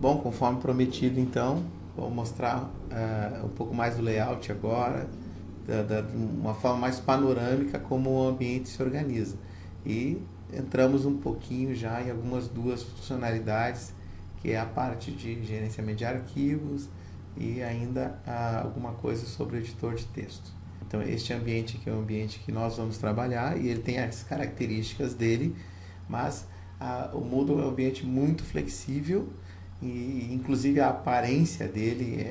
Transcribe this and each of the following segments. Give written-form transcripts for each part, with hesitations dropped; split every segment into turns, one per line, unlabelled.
Bom, conforme prometido, então, vou mostrar um pouco mais do layout agora, de uma forma mais panorâmica como o ambiente se organiza. E entramos um pouquinho já em algumas duas funcionalidades, que é a parte de gerenciamento de arquivos e ainda alguma coisa sobre o editor de texto. Então, este ambiente aqui é o ambiente que nós vamos trabalhar e ele tem as características dele, mas o Moodle é um ambiente muito flexível e, inclusive, a aparência dele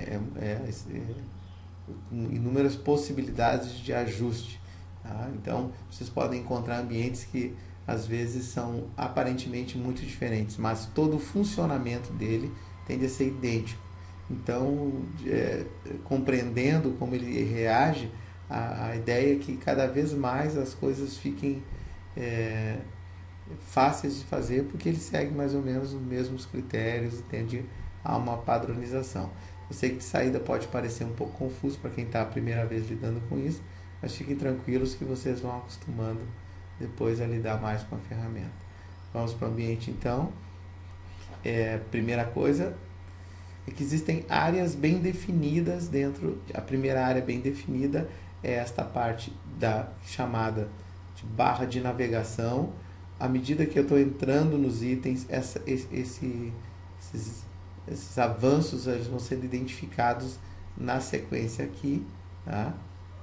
com inúmeras possibilidades de ajuste. Tá? Então, vocês podem encontrar ambientes que às vezes são aparentemente muito diferentes, mas todo o funcionamento dele tende a ser idêntico. Então, compreendendo como ele reage, a ideia é que cada vez mais as coisas fiquem fáceis de fazer, porque ele segue mais ou menos os mesmos critérios e tende a uma padronização. Eu sei que de saída pode parecer um pouco confuso para quem está a primeira vez lidando com isso, mas fiquem tranquilos que vocês vão acostumando depois a lidar mais com a ferramenta. Vamos para o ambiente então. Primeira coisa é que existem áreas bem definidas dentro. A primeira área bem definida é esta parte da chamada de barra de navegação. À medida que eu estou entrando nos itens, esses avanços eles vão sendo identificados na sequência aqui. Tá?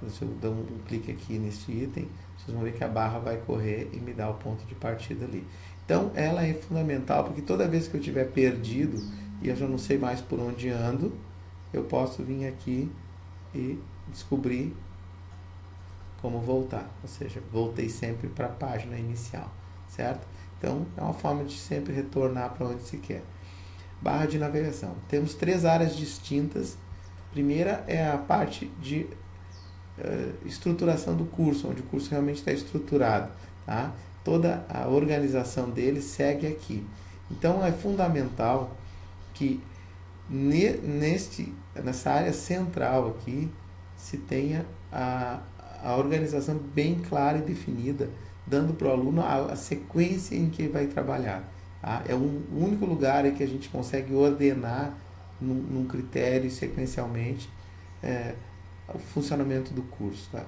Se eu dar um clique aqui neste item, vocês vão ver que a barra vai correr e me dá o ponto de partida ali. Então, ela é fundamental, porque toda vez que eu estiver perdido e eu já não sei mais por onde ando, eu posso vir aqui e descobrir como voltar. Ou seja, voltei sempre para a página inicial, certo? Então, é uma forma de sempre retornar para onde se quer. Barra de navegação. Temos três áreas distintas. A primeira é a parte de estruturação do curso, onde o curso realmente está estruturado. Tá? Toda a organização dele segue aqui. Então, é fundamental que nessa área central aqui se tenha a organização bem clara e definida, dando para o aluno a sequência em que ele vai trabalhar. Tá? É o único lugar em que a gente consegue ordenar num critério sequencialmente o funcionamento do curso. Tá?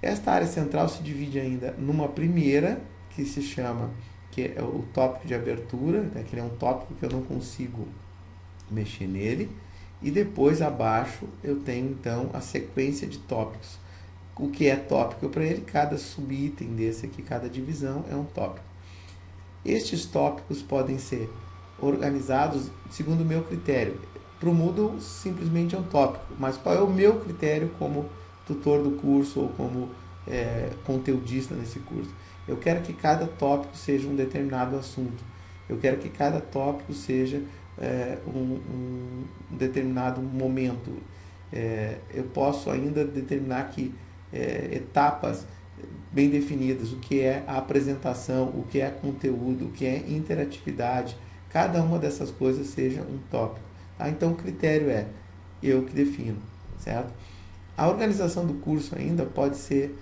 Esta área central se divide ainda numa primeira, que se chama, que é o tópico de abertura, né, que ele é um tópico que eu não consigo mexer nele, e depois abaixo eu tenho então a sequência de tópicos. O que é tópico para ele? Cada subitem desse aqui, cada divisão é um tópico. Estes tópicos podem ser organizados segundo o meu critério. Para o Moodle, simplesmente é um tópico, mas qual é o meu critério como tutor do curso ou como conteudista nesse curso? Eu quero que cada tópico seja um determinado assunto. Eu quero que cada tópico seja um determinado momento. Eu posso ainda determinar que etapas bem definidas, o que é a apresentação, o que é conteúdo, o que é interatividade, cada uma dessas coisas seja um tópico. Tá? Então o critério é eu que defino, certo? A organização do curso ainda pode ser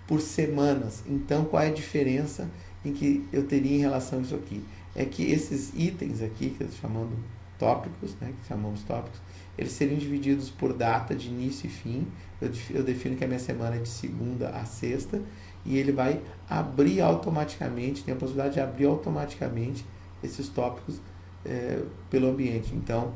por semanas. Então qual é a diferença em que eu teria em relação a isso aqui? É que esses itens aqui, que eu estou chamando tópicos, né, que chamamos tópicos, eles seriam divididos por data de início e fim. Eu defino que a minha semana é de segunda a sexta e ele vai abrir automaticamente, tem a possibilidade de abrir automaticamente esses tópicos pelo ambiente. Então,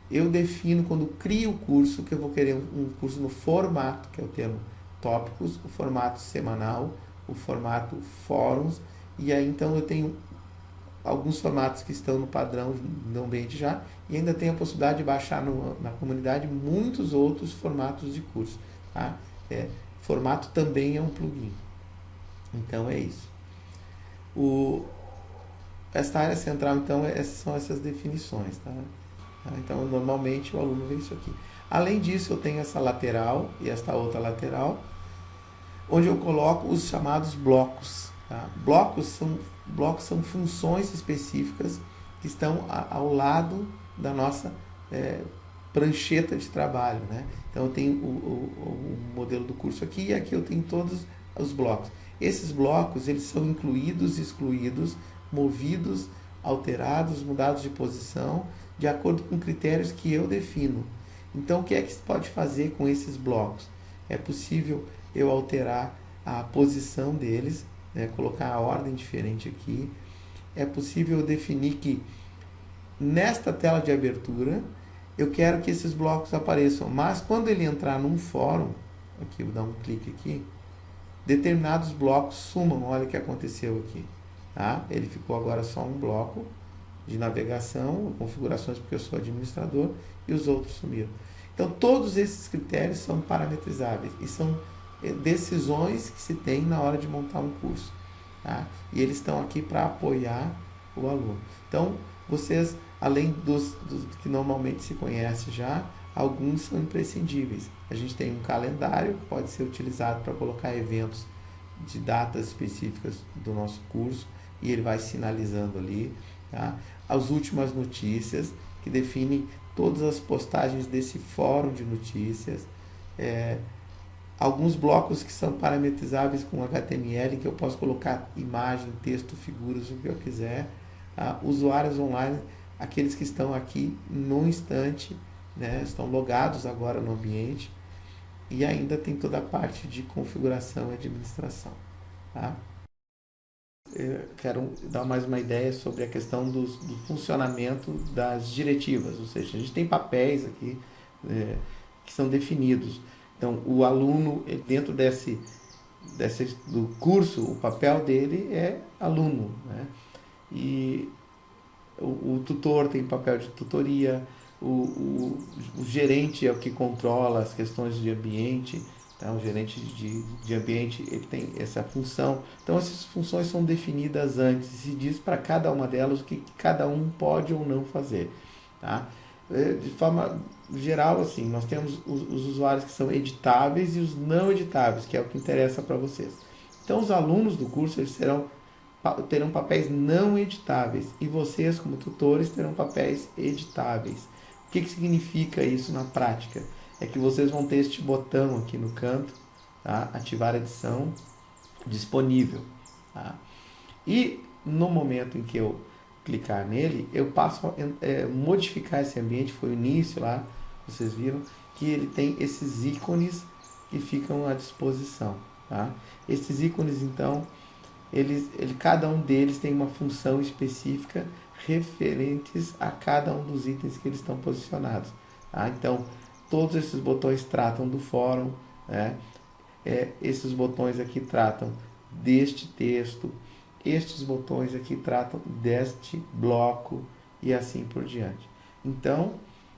eu defino quando crio o curso que eu vou querer um curso no formato, que é o termo tópicos, o formato semanal, o formato fóruns, e aí então eu tenho alguns formatos que estão no padrão no ambiente já, e ainda tem a possibilidade de baixar na comunidade muitos outros formatos de curso. Tá? Formato também é um plugin. Então é isso. Esta área central, então, são essas definições. Tá? Então, normalmente o aluno vê isso aqui. Além disso, eu tenho essa lateral e esta outra lateral, onde eu coloco os chamados blocos. Tá? Blocos são funções específicas que estão ao lado da nossa prancheta de trabalho. Né? Então, eu tenho o modelo do curso aqui e aqui eu tenho todos os blocos. Esses blocos eles são incluídos, excluídos, movidos alterados, mudados de posição, de acordo com critérios que eu defino. Então, o que é que se pode fazer com esses blocos? É possível eu alterar a posição deles, né, colocar a ordem diferente aqui. É possível eu definir que nesta tela de abertura eu quero que esses blocos apareçam, mas quando ele entrar num fórum, aqui vou dar um clique aqui, determinados blocos sumam. Olha o que aconteceu aqui, tá? Ele ficou agora só um bloco de navegação, configurações porque eu sou administrador, e os outros sumiram. Então todos esses critérios são parametrizáveis e são decisões que se tem na hora de montar um curso, tá? E eles estão aqui para apoiar o aluno. Então vocês, além dos que normalmente se conhece já, alguns são imprescindíveis. A gente tem um calendário que pode ser utilizado para colocar eventos de datas específicas do nosso curso e ele vai sinalizando ali, tá? As últimas notícias, que definem todas as postagens desse fórum de notícias. Alguns blocos que são parametrizáveis com HTML, que eu posso colocar imagem, texto, figuras, o que eu quiser. Tá? Usuários online, aqueles que estão aqui no instante, né, estão logados agora no ambiente. E ainda tem toda a parte de configuração e administração. Tá? Eu quero dar mais uma ideia sobre a questão do funcionamento das diretivas, ou seja, a gente tem papéis aqui que são definidos. Então, o aluno, dentro do curso, o papel dele é aluno, né? E o tutor tem papel de tutoria, o gerente é o que controla as questões de ambiente. Então, o gerente de ambiente ele tem essa função. Então, essas funções são definidas antes e se diz para cada uma delas o que cada um pode ou não fazer. Tá? De forma geral, assim, nós temos os usuários que são editáveis e os não editáveis, que é o que interessa para vocês. Então, os alunos do curso eles terão papéis não editáveis e vocês, como tutores, terão papéis editáveis. O que significa isso na prática? É que vocês vão ter este botão aqui no canto, tá? Ativar edição, disponível. Tá? E no momento em que eu clicar nele, eu passo a modificar esse ambiente. Foi o início lá, vocês viram que ele tem esses ícones que ficam à disposição. Tá? Esses ícones, então, cada um deles tem uma função específica referentes a cada um dos itens que eles estão posicionados. Tá? Então, todos esses botões tratam do fórum, né? Esses botões aqui tratam deste texto, estes botões aqui tratam deste bloco e assim por diante. Então,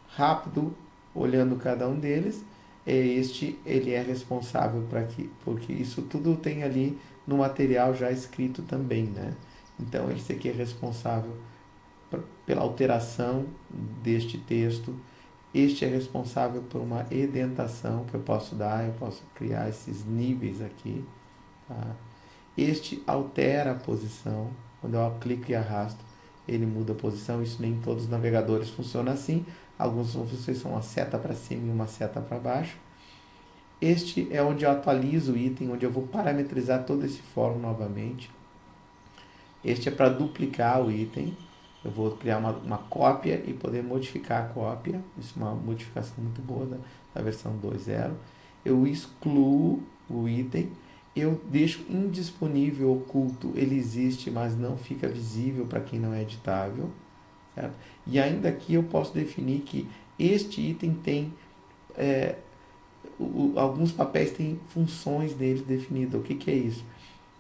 rápido, olhando cada um deles, ele é responsável porque isso tudo tem ali no material já escrito também, né? Então, esse aqui é responsável pela alteração deste texto. Este é responsável por uma edentação que eu posso dar, eu posso criar esses níveis aqui. Tá? Este altera a posição, quando eu clico e arrasto, ele muda a posição. Isso nem em todos os navegadores funciona assim. Alguns vocês são uma seta para cima e uma seta para baixo. Este é onde eu atualizo o item, onde eu vou parametrizar todo esse fórum novamente. Este é para duplicar o item. Eu vou criar uma cópia e poder modificar a cópia. Isso é uma modificação muito boa da versão 2.0. Eu excluo o item. Eu deixo indisponível, oculto. Ele existe, mas não fica visível para quem não é editável. Certo? E ainda aqui eu posso definir que este item tem... alguns papéis têm funções deles definidas. O que é isso?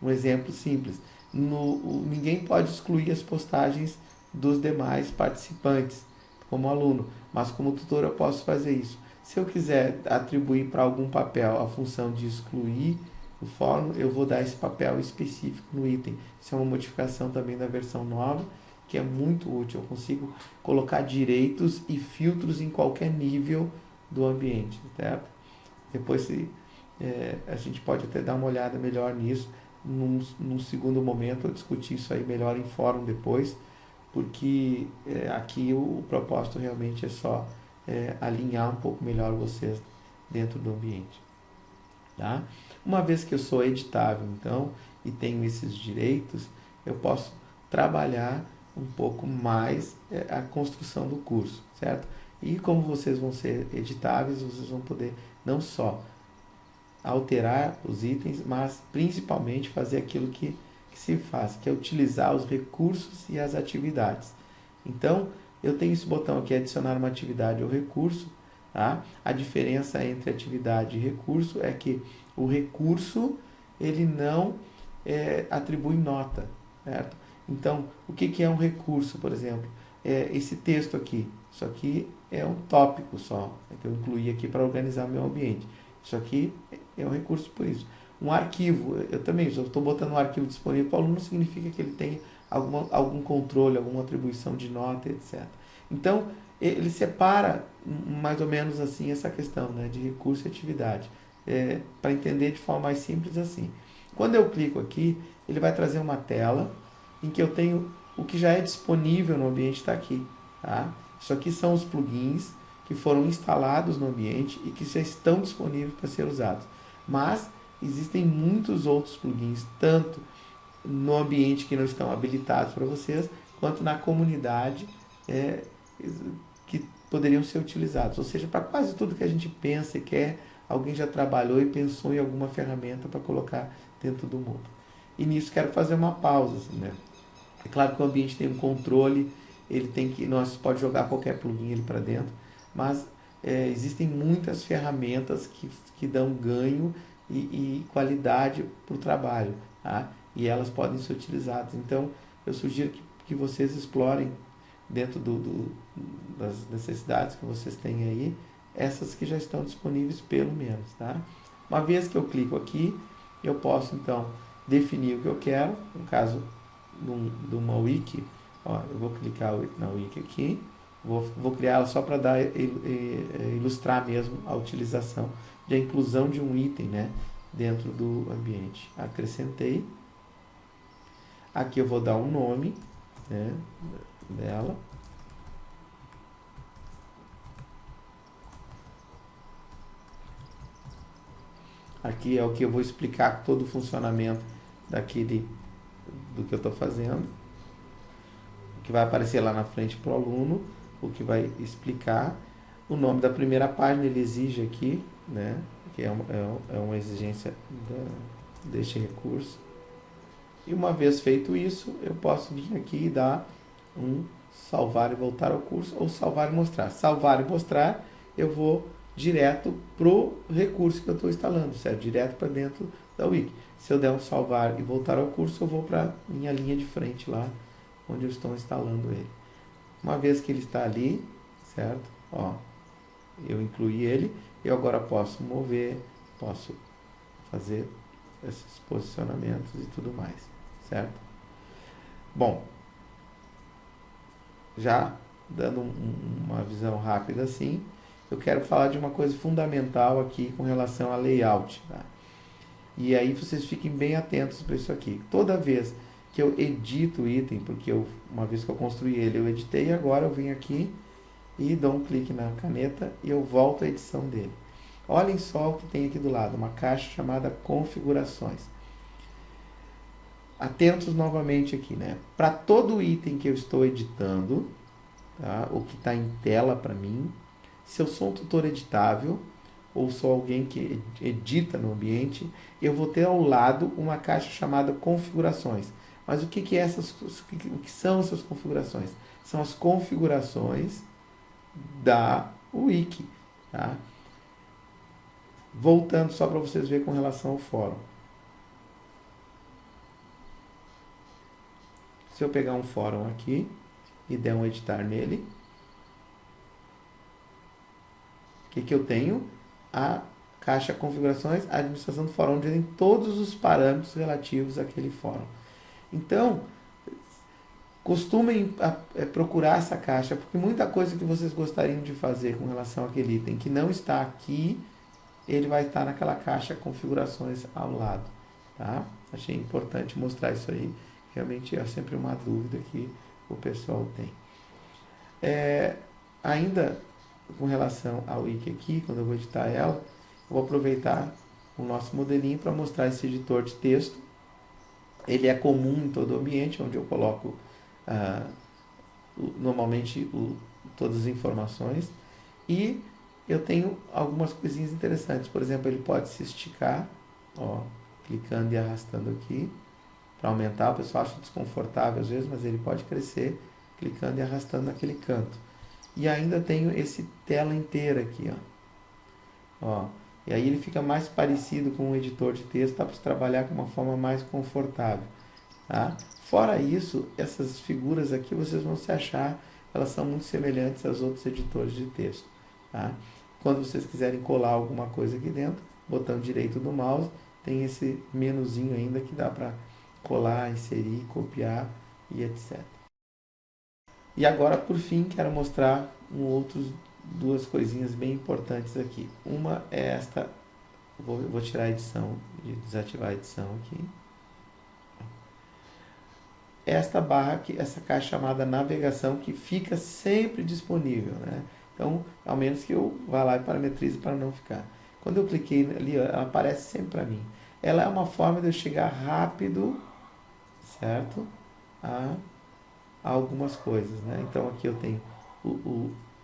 Um exemplo simples. Ninguém pode excluir as postagens dos demais participantes como aluno, mas como tutor eu posso fazer isso. Se eu quiser atribuir para algum papel a função de excluir o fórum, eu vou dar esse papel específico no item. Isso é uma modificação também da versão nova, que é muito útil. Eu consigo colocar direitos e filtros em qualquer nível do ambiente, certo? Depois a gente pode até dar uma olhada melhor nisso num segundo momento, eu discutir isso aí melhor em fórum depois, porque aqui o propósito realmente é só alinhar um pouco melhor vocês dentro do ambiente. Tá? Uma vez que eu sou editável, então, e tenho esses direitos, eu posso trabalhar um pouco mais a construção do curso, certo? E como vocês vão ser editáveis, vocês vão poder não só alterar os itens, mas principalmente fazer aquilo que se faz, que é utilizar os recursos e as atividades. Então, eu tenho esse botão aqui, adicionar uma atividade ou recurso. Tá? A diferença entre atividade e recurso é que o recurso ele não atribui nota, certo? Então, o que é um recurso, por exemplo? Esse texto aqui. Isso aqui é um tópico só, que eu incluí aqui para organizar meu ambiente. Isso aqui é um recurso por isso. Um arquivo, eu também estou botando um arquivo disponível para o aluno, não significa que ele tenha algum controle, alguma atribuição de nota, etc. Então, ele separa mais ou menos assim essa questão, né, de recurso e atividade. Para entender de forma mais simples assim. Quando eu clico aqui, ele vai trazer uma tela em que eu tenho o que já é disponível no ambiente, está aqui. Tá? Isso aqui são os plugins que foram instalados no ambiente e que já estão disponíveis para ser usados. Mas existem muitos outros plugins, tanto no ambiente que não estão habilitados para vocês, quanto na comunidade que poderiam ser utilizados. Ou seja, para quase tudo que a gente pensa e quer, alguém já trabalhou e pensou em alguma ferramenta para colocar dentro do Moodle. E nisso quero fazer uma pausa. Assim, né? É claro que o ambiente tem um controle, ele tem que, nós pode jogar qualquer plugin para dentro, mas existem muitas ferramentas que dão ganho e qualidade para o trabalho, tá? E elas podem ser utilizadas. Então, eu sugiro que vocês explorem dentro das necessidades que vocês têm aí, essas que já estão disponíveis pelo menos, tá? Uma vez que eu clico aqui, eu posso então definir o que eu quero, no caso de uma wiki, ó, eu vou clicar na wiki aqui, vou criá-la só para ilustrar mesmo a utilização de a inclusão de um item, né, dentro do ambiente. Acrescentei. Aqui eu vou dar um nome, né, dela. Aqui é o que eu vou explicar todo o funcionamento do que eu estou fazendo. O que vai aparecer lá na frente para o aluno, o que vai explicar. O nome da primeira página ele exige aqui, né, que é uma exigência deste recurso. E uma vez feito isso, eu posso vir aqui e dar um salvar e voltar ao curso, ou salvar e mostrar. Salvar e mostrar, eu vou direto para o recurso que eu estou instalando, certo? Direto para dentro da wiki. Se eu der um salvar e voltar ao curso, eu vou para minha linha de frente lá, onde eu estou instalando ele. Uma vez que ele está ali, certo? Ó, eu incluí ele, eu agora posso mover, posso fazer esses posicionamentos e tudo mais, certo? Bom, já dando uma visão rápida assim, eu quero falar de uma coisa fundamental aqui com relação a layout, tá? E aí vocês fiquem bem atentos para isso aqui. Toda vez que eu edito o item, porque uma vez que eu construí ele, eu editei, agora eu venho aqui e dou um clique na caneta e eu volto à edição dele. Olhem só o que tem aqui do lado, uma caixa chamada configurações. Atentos novamente aqui, né? Para todo item que eu estou editando, tá? O que está em tela para mim, se eu sou um tutor editável ou sou alguém que edita no ambiente, eu vou ter ao lado uma caixa chamada configurações. Mas o que são essas configurações? São as configurações da wiki, tá? Voltando só para vocês verem com relação ao fórum. Se eu pegar um fórum aqui e der um editar nele, o que eu tenho? A caixa configurações, a administração do fórum, onde tem todos os parâmetros relativos àquele fórum. Então, costumem procurar essa caixa, porque muita coisa que vocês gostariam de fazer com relação àquele item que não está aqui, ele vai estar naquela caixa configurações ao lado. Tá? Achei importante mostrar isso aí. Realmente é sempre uma dúvida que o pessoal tem. Ainda com relação ao wiki aqui, quando eu vou editar ela, eu vou aproveitar o nosso modelinho para mostrar esse editor de texto. Ele é comum em todo o ambiente, onde eu coloco normalmente todas as informações. E eu tenho algumas coisinhas interessantes. Por exemplo, ele pode se esticar, ó, clicando e arrastando aqui, para aumentar. O pessoal acha desconfortável às vezes, mas ele pode crescer clicando e arrastando naquele canto. E ainda tenho esse tela inteira aqui, ó. E aí ele fica mais parecido com um editor de texto, para trabalhar com uma forma mais confortável. Tá? Fora isso, essas figuras aqui vocês vão se achar, elas são muito semelhantes aos outros editores de texto. Tá? Quando vocês quiserem colar alguma coisa aqui dentro, botão direito do mouse, tem esse menuzinho ainda que dá para colar, inserir, copiar e etc. E agora, por fim, quero mostrar duas coisinhas bem importantes aqui. Uma é esta, vou tirar a edição, desativar a edição aqui. Esta barra aqui, essa caixa chamada navegação, que fica sempre disponível, né? Então, ao menos que eu vá lá e parametrize para não ficar. Quando eu cliquei ali, ela aparece sempre para mim. Ela é uma forma de eu chegar rápido, certo? A algumas coisas, né? Então aqui eu tenho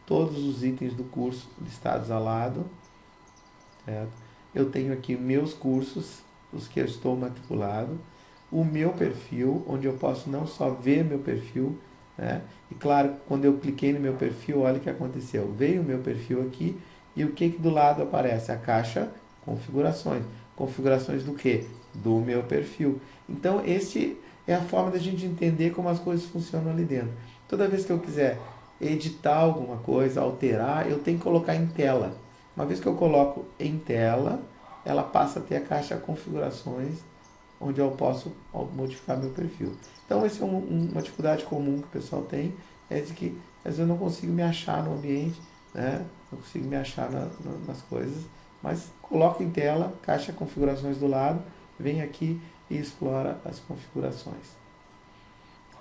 todos os itens do curso listados ao lado, certo? Eu tenho aqui meus cursos, os que eu estou matriculado, o meu perfil, onde eu posso não só ver meu perfil, né? E claro, quando eu cliquei no meu perfil, olha o que aconteceu. Veio o meu perfil aqui e o que do lado aparece? A caixa configurações. Configurações do que? Do meu perfil. Então, esse é a forma da gente entender como as coisas funcionam ali dentro. Toda vez que eu quiser editar alguma coisa, alterar, eu tenho que colocar em tela. Uma vez que eu coloco em tela, ela passa a ter a caixa configurações, onde eu posso modificar meu perfil. Então, essa é uma dificuldade comum que o pessoal tem, é de que às vezes eu não consigo me achar no ambiente, né? Não consigo me achar nas coisas, mas coloco em tela, caixa configurações do lado, vem aqui e explora as configurações.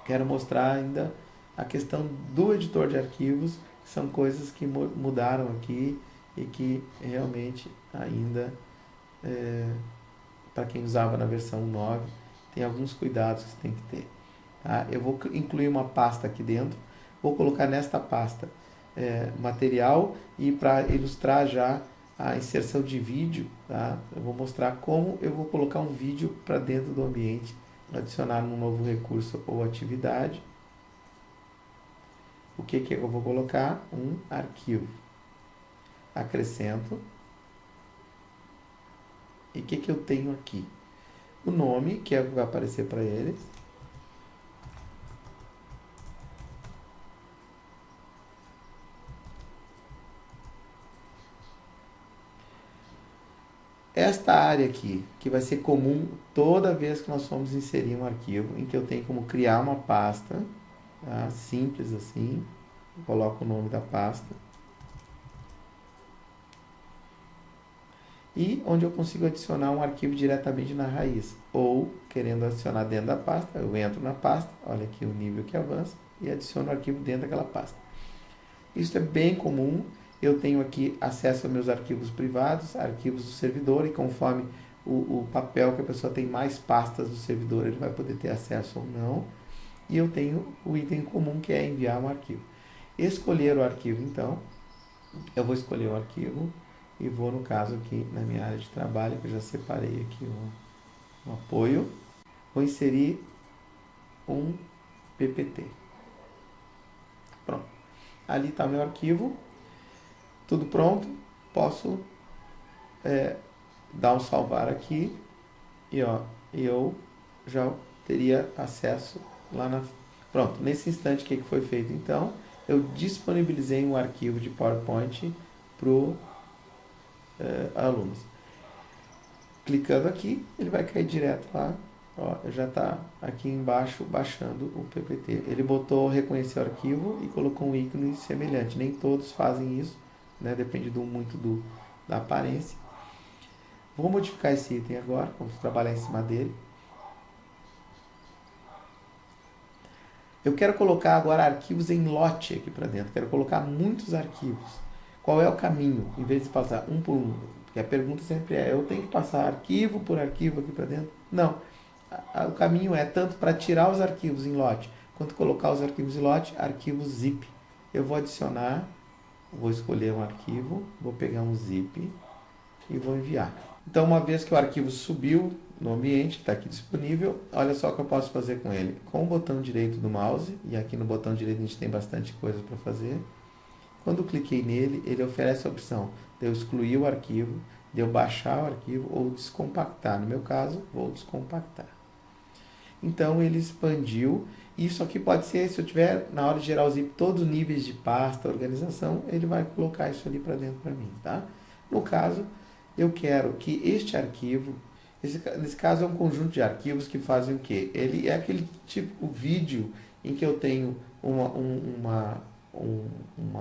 Quero mostrar ainda a questão do editor de arquivos, que são coisas que mudaram aqui e que realmente ainda, para quem usava na versão 9, tem alguns cuidados que você tem que ter. Tá? Eu vou incluir uma pasta aqui dentro, vou colocar nesta pasta material, e para ilustrar já a inserção de vídeo, tá? Eu vou mostrar como eu vou colocar um vídeo para dentro do ambiente, adicionar um novo recurso ou atividade. O que eu vou colocar? Um arquivo. Acrescento. E o que eu tenho aqui? O nome, que é o que vai aparecer para eles. Esta área aqui, que vai ser comum toda vez que nós formos inserir um arquivo, em que eu tenho como criar uma pasta, tá? Simples assim, coloco o nome da pasta, e onde eu consigo adicionar um arquivo diretamente na raiz, ou querendo adicionar dentro da pasta, eu entro na pasta, olha aqui o nível que avança, e adiciono o arquivo dentro daquela pasta. Isso é bem comum. Eu tenho aqui acesso aos meus arquivos privados, arquivos do servidor, e conforme o papel que a pessoa tem mais pastas do servidor, ele vai poder ter acesso ou não. E eu tenho o item comum, que é enviar um arquivo. Escolher o arquivo, então, eu vou escolher o arquivo e vou, no caso aqui, na minha área de trabalho, que eu já separei aqui um apoio, vou inserir um PPT. Pronto. Ali está meu arquivo. Tudo pronto, posso dar um salvar aqui e eu já teria acesso lá na... Pronto, nesse instante o que foi feito então? Eu disponibilizei um arquivo de PowerPoint para os alunos. Clicando aqui, ele vai cair direto lá. Já está aqui embaixo baixando o PPT. Ele botou reconhecer o arquivo e colocou um ícone semelhante. Nem todos fazem isso, né? Depende muito da aparência. Vou modificar esse item agora, vamos trabalhar em cima dele. Eu quero colocar agora arquivos em lote aqui para dentro, quero colocar muitos arquivos. Qual é o caminho? Em vez de passar um por um, porque a pergunta sempre é, eu tenho que passar arquivo por arquivo aqui para dentro? Não, o caminho é tanto para tirar os arquivos em lote, quando colocar os arquivos slot, arquivo zip. Eu vou adicionar, vou escolher um arquivo, vou pegar um zip e vou enviar. Então, uma vez que o arquivo subiu no ambiente, está aqui disponível, olha só o que eu posso fazer com ele. Com o botão direito do mouse, e aqui no botão direito a gente tem bastante coisa para fazer. Quando eu cliquei nele, ele oferece a opção de eu excluir o arquivo, de eu baixar o arquivo ou descompactar. No meu caso, vou descompactar. Então, ele expandiu. Isso aqui pode ser, se eu tiver na hora de gerar o zip todos os níveis de pasta, organização, ele vai colocar isso ali para dentro para mim, tá? No caso, eu quero que este arquivo, nesse caso é um conjunto de arquivos que fazem o quê? Ele é aquele tipo de vídeo em que eu tenho uma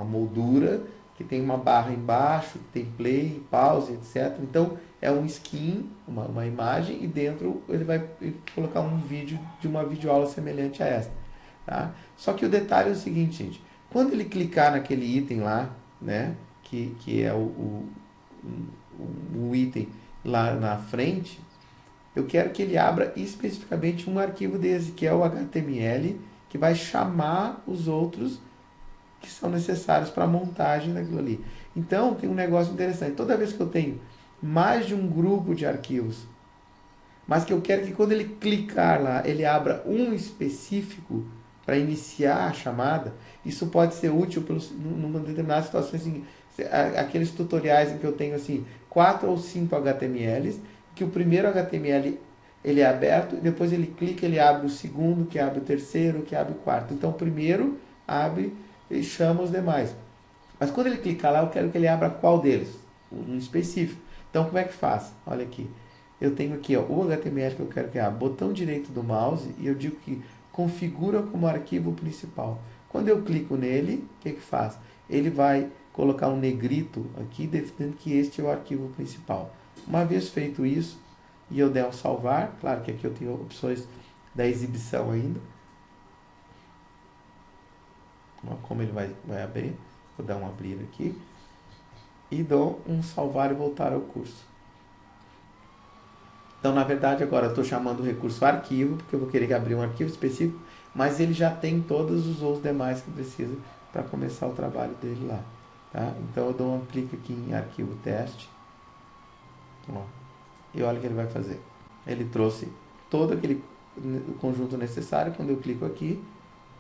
moldura que tem uma barra embaixo, tem play, pause, etc. Então é um skin, uma imagem, e dentro ele vai colocar um vídeo de uma videoaula semelhante a esta. Tá? Só que o detalhe é o seguinte, gente, quando ele clicar naquele item lá, né, que é o item lá na frente, eu quero que ele abra especificamente um arquivo desse, que é o HTML, que vai chamar os outros que são necessários para a montagem daquilo ali. Então, tem um negócio interessante. Toda vez que eu tenho mais de um grupo de arquivos, mas que eu quero que quando ele clicar lá, ele abra um específico para iniciar a chamada, isso pode ser útil numa determinada situação, assim, aqueles tutoriais em que eu tenho assim 4 ou 5 HTMLs, que o primeiro HTML ele é aberto, depois ele clica, ele abre o segundo, que abre o terceiro, que abre o quarto. Então, o primeiro abre e chama os demais. Mas quando ele clicar lá, eu quero que ele abra qual deles? Um específico. Então, como é que faz? Olha aqui. Eu tenho aqui ó, o HTML que eu quero que abra, botão direito do mouse, e eu digo que configura como arquivo principal. Quando eu clico nele, o que faz? Ele vai colocar um negrito aqui, definindo que este é o arquivo principal. Uma vez feito isso, e eu der um salvar, claro que aqui eu tenho opções da exibição ainda, como ele vai abrir, vou dar um abrir aqui, e dou um salvar e voltar ao curso. Então, na verdade, agora eu estou chamando o recurso arquivo, porque eu vou querer abrir um arquivo específico, mas ele já tem todos os outros demais que precisa para começar o trabalho dele lá. Tá? Então, eu dou um clique aqui em arquivo teste, ó, e olha o que ele vai fazer. Ele trouxe todo aquele conjunto necessário. Quando eu clico aqui,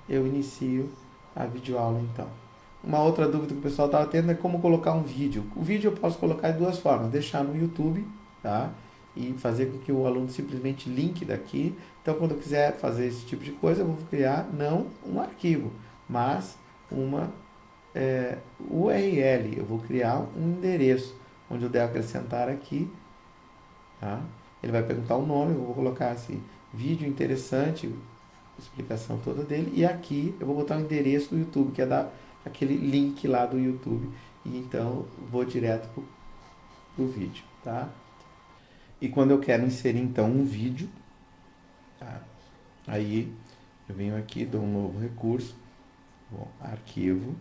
eu inicio a videoaula então. Uma outra dúvida que o pessoal estava tendo é como colocar um vídeo. O vídeo eu posso colocar de duas formas. Deixar no YouTube, tá? E fazer com que o aluno simplesmente linke daqui. Então, quando eu quiser fazer esse tipo de coisa, eu vou criar não um arquivo, mas uma URL. Eu vou criar um endereço, onde eu devo acrescentar aqui, tá? Ele vai perguntar o nome, eu vou colocar assim, vídeo interessante, explicação toda dele, e aqui eu vou botar o endereço do YouTube, que é aquele link lá do YouTube, e então vou direto pro vídeo, tá? E quando eu quero inserir então um vídeo, tá? Aí eu venho aqui, dou um novo recurso, bom, arquivo,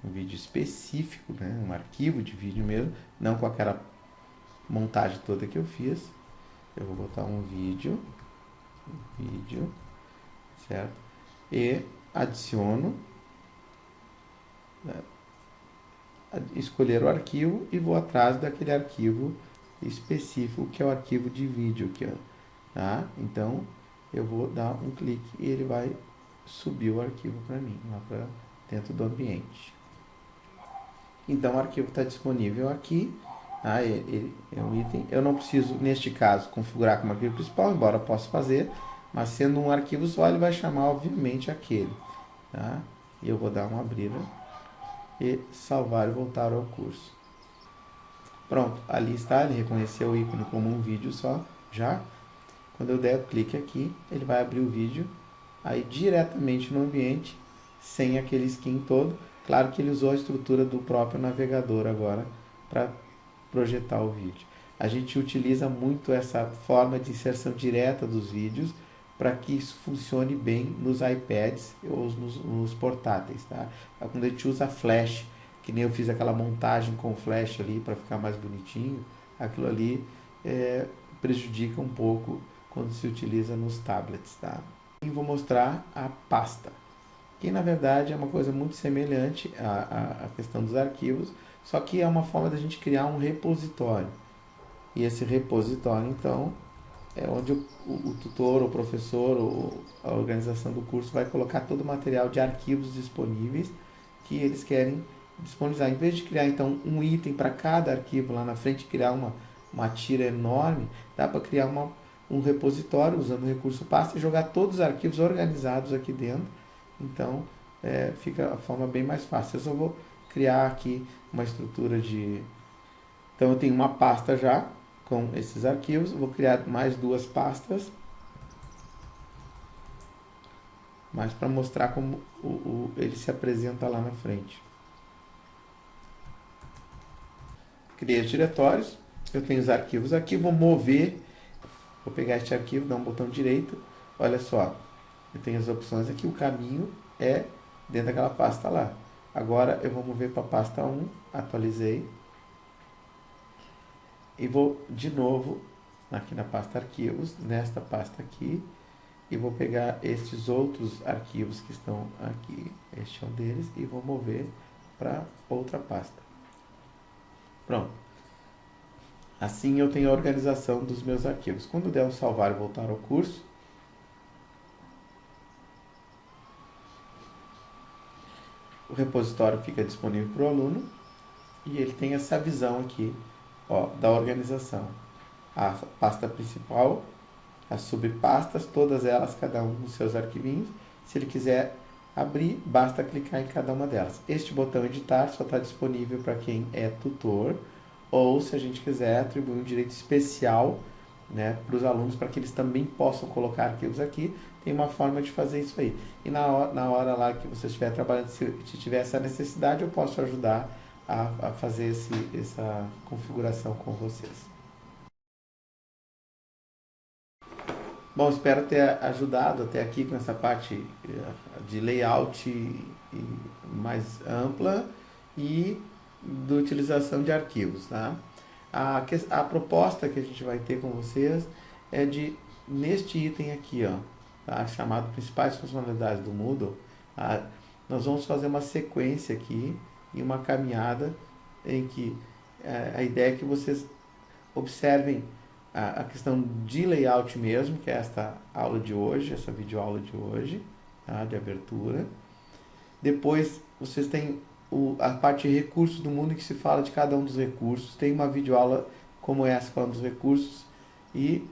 um vídeo específico, né? Um arquivo de vídeo mesmo, não com aquela montagem toda que eu fiz. Eu vou botar um vídeo, certo? E adiciono, né, escolher o arquivo e vou atrás daquele arquivo específico, que é o arquivo de vídeo aqui, ó, tá? Então, eu vou dar um clique e ele vai subir o arquivo para mim, lá para dentro do ambiente. Então, o arquivo está disponível aqui. Ah, ele é um item. Eu não preciso, neste caso, configurar como arquivo principal, embora eu possa fazer, mas sendo um arquivo só, ele vai chamar, obviamente, aquele. Tá? E eu vou dar uma abrir e salvar e voltar ao curso. Pronto, ali está, ele reconheceu o ícone como um vídeo só, já. Quando eu der clique aqui, ele vai abrir o vídeo, aí diretamente no ambiente, sem aquele skin todo. Claro que ele usou a estrutura do próprio navegador agora, para projetar o vídeo. A gente utiliza muito essa forma de inserção direta dos vídeos para que isso funcione bem nos iPads ou nos portáteis, tá? Quando a gente usa flash, que nem eu fiz aquela montagem com flash ali para ficar mais bonitinho, aquilo ali prejudica um pouco quando se utiliza nos tablets, tá? vou mostrar a pasta, que na verdade é uma coisa muito semelhante à questão dos arquivos, só que é uma forma da gente criar um repositório. E esse repositório, então, é onde o tutor, o professor, a organização do curso vai colocar todo o material de arquivos disponíveis que eles querem disponibilizar. Em vez de criar, então, um item para cada arquivo lá na frente, criar uma tira enorme, dá para criar um repositório usando o recurso pasta e jogar todos os arquivos organizados aqui dentro. Então, fica a forma bem mais fácil. Eu só vou criar aqui uma estrutura de... Então, eu tenho uma pasta já com esses arquivos. Vou criar mais duas pastas, mas para mostrar como ele se apresenta lá na frente. Criei os diretórios. Eu tenho os arquivos aqui. Vou mover. Vou pegar este arquivo, dar um botão direito. Olha só. Eu tenho as opções aqui. O caminho é dentro daquela pasta lá. Agora eu vou mover para a pasta 1. Atualizei. E vou de novo aqui na pasta arquivos, nesta pasta aqui, e vou pegar estes outros arquivos que estão aqui, este é um deles, e vou mover para outra pasta. Pronto. Assim eu tenho a organização dos meus arquivos. Quando der o salvar e voltar ao curso, o repositório fica disponível para o aluno e ele tem essa visão aqui, ó, da organização. A pasta principal, as subpastas, todas elas, cada um com seus arquivinhos. Se ele quiser abrir, basta clicar em cada uma delas. Este botão editar só está disponível para quem é tutor, ou se a gente quiser atribuir um direito especial, né, para os alunos, para que eles também possam colocar arquivos aqui, tem uma forma de fazer isso aí. E na hora lá que você estiver trabalhando, se tiver essa necessidade, eu posso ajudar a fazer essa configuração com vocês. Bom, espero ter ajudado até aqui com essa parte de layout mais ampla e de utilização de arquivos, tá? A proposta que a gente vai ter com vocês é de, neste item aqui, ó, tá? Chamado Principais Funcionalidades do Moodle, nós vamos fazer uma sequência aqui e uma caminhada em que a ideia é que vocês observem a questão de layout mesmo, que é esta aula de hoje, essa videoaula de hoje, tá? De abertura. Depois vocês têm a parte de recursos do mundo, que se fala de cada um dos recursos. Tem uma videoaula como essa falando dos recursos. E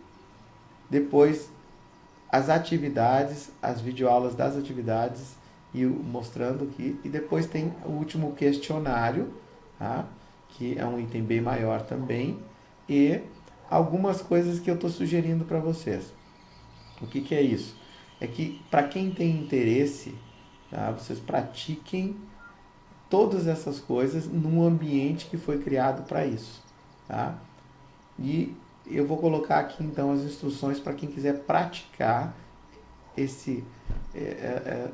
depois as atividades, as videoaulas das atividades, e mostrando aqui. E depois tem o último questionário, tá? Que é um item bem maior também. E algumas coisas que eu estou sugerindo para vocês. O que é isso? É que para quem tem interesse, tá, vocês pratiquem todas essas coisas num ambiente que foi criado para isso. Tá? E eu vou colocar aqui então as instruções para quem quiser praticar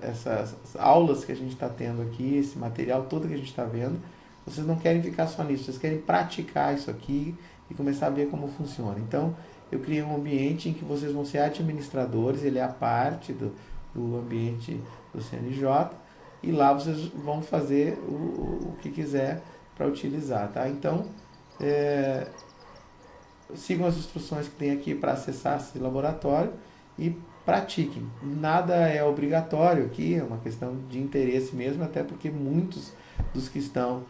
essas aulas que a gente está tendo aqui, esse material todo que a gente está vendo. Vocês não querem ficar só nisso, vocês querem praticar isso aqui e começar a ver como funciona. Então, eu criei um ambiente em que vocês vão ser administradores, ele é a parte do ambiente do CNJ, e lá vocês vão fazer o que quiser para utilizar, tá? Então, sigam as instruções que tem aqui para acessar esse laboratório e pratiquem. Nada é obrigatório aqui, é uma questão de interesse mesmo, até porque muitos dos que estão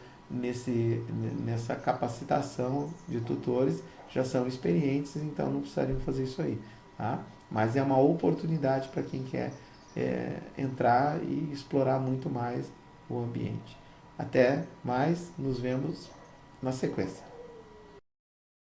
nessa capacitação de tutores já são experientes, então não precisariam fazer isso aí, tá? Mas é uma oportunidade para quem quer entrar e explorar muito mais o ambiente. Até mais, nos vemos na sequência.